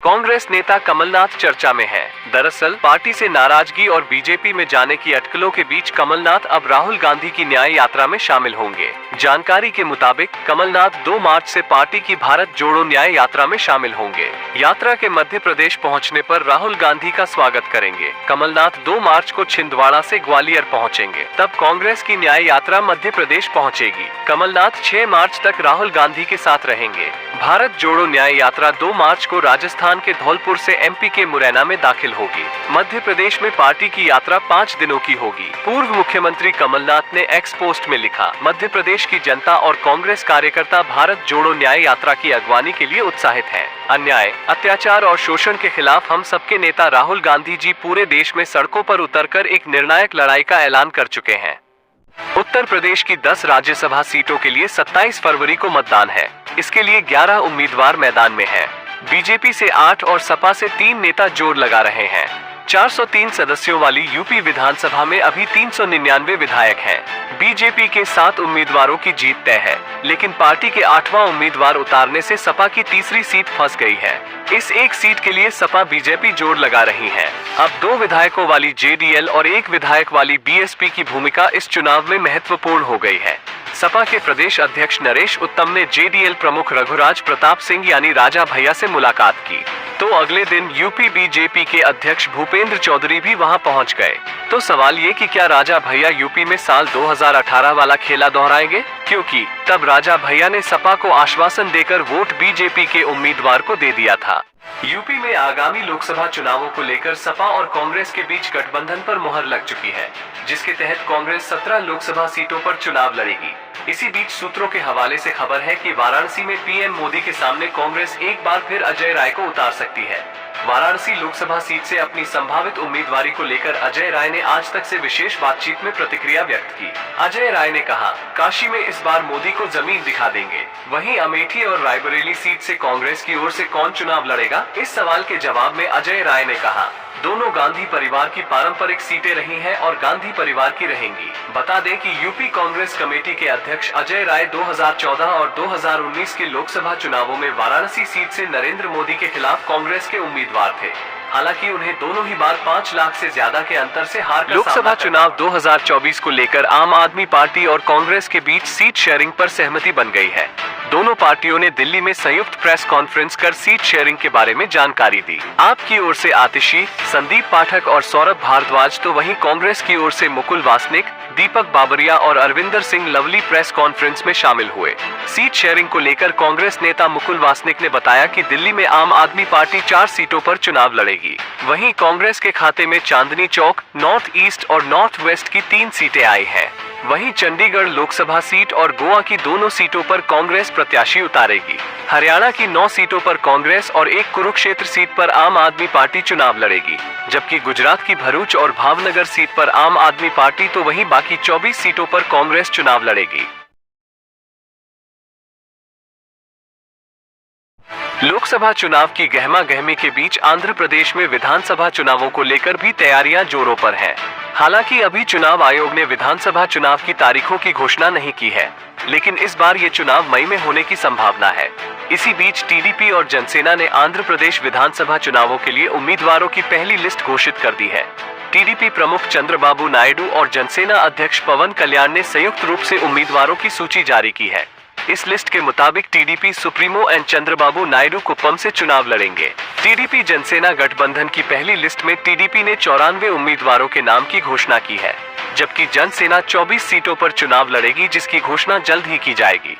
कांग्रेस नेता कमलनाथ चर्चा में हैं। दरअसल पार्टी से नाराजगी और बीजेपी में जाने की अटकलों के बीच कमलनाथ अब राहुल गांधी की न्याय यात्रा में शामिल होंगे। जानकारी के मुताबिक कमलनाथ 2 मार्च से पार्टी की भारत जोड़ो न्याय यात्रा में शामिल होंगे। यात्रा के मध्य प्रदेश पहुंचने पर राहुल गांधी का स्वागत करेंगे। कमलनाथ 2 मार्च को छिंदवाड़ा से ग्वालियर पहुंचेंगे, तब कांग्रेस की न्याय यात्रा मध्य प्रदेश पहुंचेगी। कमलनाथ 6 मार्च तक राहुल गांधी के साथ रहेंगे। भारत जोड़ो न्याय यात्रा 2 मार्च को राजस्थान के धौलपुर से एमपी के मुरैना में दाखिल होगी। मध्य प्रदेश में पार्टी की यात्रा 5 दिनों की होगी। पूर्व मुख्यमंत्री कमलनाथ ने एक्स पोस्ट में लिखा, मध्य प्रदेश की जनता और कांग्रेस कार्यकर्ता भारत जोड़ो न्याय यात्रा की अगवानी के लिए उत्साहित हैं। अन्याय, अत्याचार और शोषण के खिलाफ हम सबके नेता राहुल गांधी जी पूरे देश में सड़कों पर उतरकर एक निर्णायक लड़ाई का ऐलान कर चुके हैं। उत्तर प्रदेश की 10 राज्यसभा सीटों के लिए 27 फरवरी को मतदान है। इसके लिए 11 उम्मीदवार मैदान में हैं। बीजेपी से 8 और सपा से 3 नेता जोर लगा रहे हैं। 403 सदस्यों वाली यूपी विधानसभा में अभी 399 विधायक हैं। बीजेपी के 7 उम्मीदवारों की जीत तय है, लेकिन पार्टी के 8वां उम्मीदवार उतारने से सपा की तीसरी सीट फंस गई है। इस एक सीट के लिए सपा बीजेपी जोर लगा रही है। अब 2 विधायकों वाली जेडीएल और 1 विधायक वाली बीएसपी की भूमिका इस चुनाव में महत्वपूर्ण हो गई है। सपा के प्रदेश अध्यक्ष नरेश उत्तम ने जेडीएल प्रमुख रघुराज प्रताप सिंह यानी राजा भैया से मुलाकात की, तो अगले दिन यूपी बीजेपी के अध्यक्ष भूपेंद्र चौधरी भी वहां पहुंच गए। तो सवाल ये कि क्या राजा भैया यूपी में साल 2018 वाला खेला दोहराएंगे, क्योंकि तब राजा भैया ने सपा को आश्वासन देकर वोट बीजेपी के उम्मीदवार को दे दिया था। यूपी में आगामी लोकसभा चुनावों को लेकर सपा और कांग्रेस के बीच गठबंधन पर मुहर लग चुकी है, जिसके तहत कांग्रेस 17 लोकसभा सीटों पर चुनाव लड़ेगी। इसी बीच सूत्रों के हवाले से खबर है कि वाराणसी में पीएम मोदी के सामने कांग्रेस एक बार फिर अजय राय को उतार सकती है। वाराणसी लोकसभा सीट से अपनी संभावित उम्मीदवारी को लेकर अजय राय ने आज तक से विशेष बातचीत में प्रतिक्रिया व्यक्त की। अजय राय ने कहा, काशी में इस बार मोदी को जमीन दिखा देंगे। वहीं अमेठी और रायबरेली सीट से कांग्रेस की ओर से कौन चुनाव लड़ेगा, इस सवाल के जवाब में अजय राय ने कहा, दोनों गांधी परिवार की पारंपरिक सीटें रही हैं और गांधी परिवार की रहेंगी। बता दें कि यूपी कांग्रेस कमेटी के अध्यक्ष अजय राय 2014 और 2019 के लोकसभा चुनावों में वाराणसी सीट से नरेंद्र मोदी के खिलाफ कांग्रेस के उम्मीदवार थे। हालांकि उन्हें दोनों ही बार 5 लाख से ज्यादा के अंतर से हार का लोकसभा चुनाव 2024 को लेकर आम आदमी पार्टी और कांग्रेस के बीच सीट शेयरिंग पर सहमति बन गई है। दोनों पार्टियों ने दिल्ली में संयुक्त प्रेस कॉन्फ्रेंस कर सीट शेयरिंग के बारे में जानकारी दी। आपकी ओर से आतिशी, संदीप पाठक और सौरभ भारद्वाज, तो वहीं कांग्रेस की ओर से मुकुल वासनिक, दीपक बाबरिया और अरविंदर सिंह लवली प्रेस कॉन्फ्रेंस में शामिल हुए। सीट शेयरिंग को लेकर कांग्रेस नेता मुकुल वासनिक ने बताया कि दिल्ली में आम आदमी पार्टी 4 सीटों पर चुनाव लड़ेगी। वहीं कांग्रेस के खाते में चांदनी चौक, नॉर्थ ईस्ट और नॉर्थ वेस्ट की 3 सीटें आई हैं। वहीं चंडीगढ़ लोकसभा सीट और गोवा की दोनों सीटों पर कांग्रेस प्रत्याशी उतारेगी। हरियाणा की 9 सीटों पर कांग्रेस और 1 कुरुक्षेत्र सीट पर आम आदमी पार्टी चुनाव लड़ेगी, जबकि गुजरात की भरूच और भावनगर सीट पर आम आदमी पार्टी, तो वहीं बाकी 24 सीटों पर कांग्रेस चुनाव लड़ेगी। लोकसभा चुनाव की गहमा गहमी के बीच आंध्र प्रदेश में विधानसभा चुनावों को लेकर भी तैयारियां जोरों पर हैं। हालांकि अभी चुनाव आयोग ने विधानसभा चुनाव की तारीखों की घोषणा नहीं की है, लेकिन इस बार ये चुनाव मई में होने की संभावना है। इसी बीच टीडीपी और जनसेना ने आंध्र प्रदेश विधानसभा चुनावों के लिए उम्मीदवारों की पहली लिस्ट घोषित कर दी है। टीडीपी प्रमुख चंद्रबाबू नायडू और जनसेना अध्यक्ष पवन कल्याण ने संयुक्त रूप से उम्मीदवारों की सूची जारी की है। इस लिस्ट के मुताबिक TDP supremo N Chandrababu Naidu Kuppam से चुनाव लड़ेंगे। टीडीपी जनसेना गठबंधन की पहली लिस्ट में टीडीपी ने 94 उम्मीदवारों के नाम की घोषणा की है, जबकि जनसेना 24 सीटों पर चुनाव लड़ेगी, जिसकी घोषणा जल्द ही की जाएगी।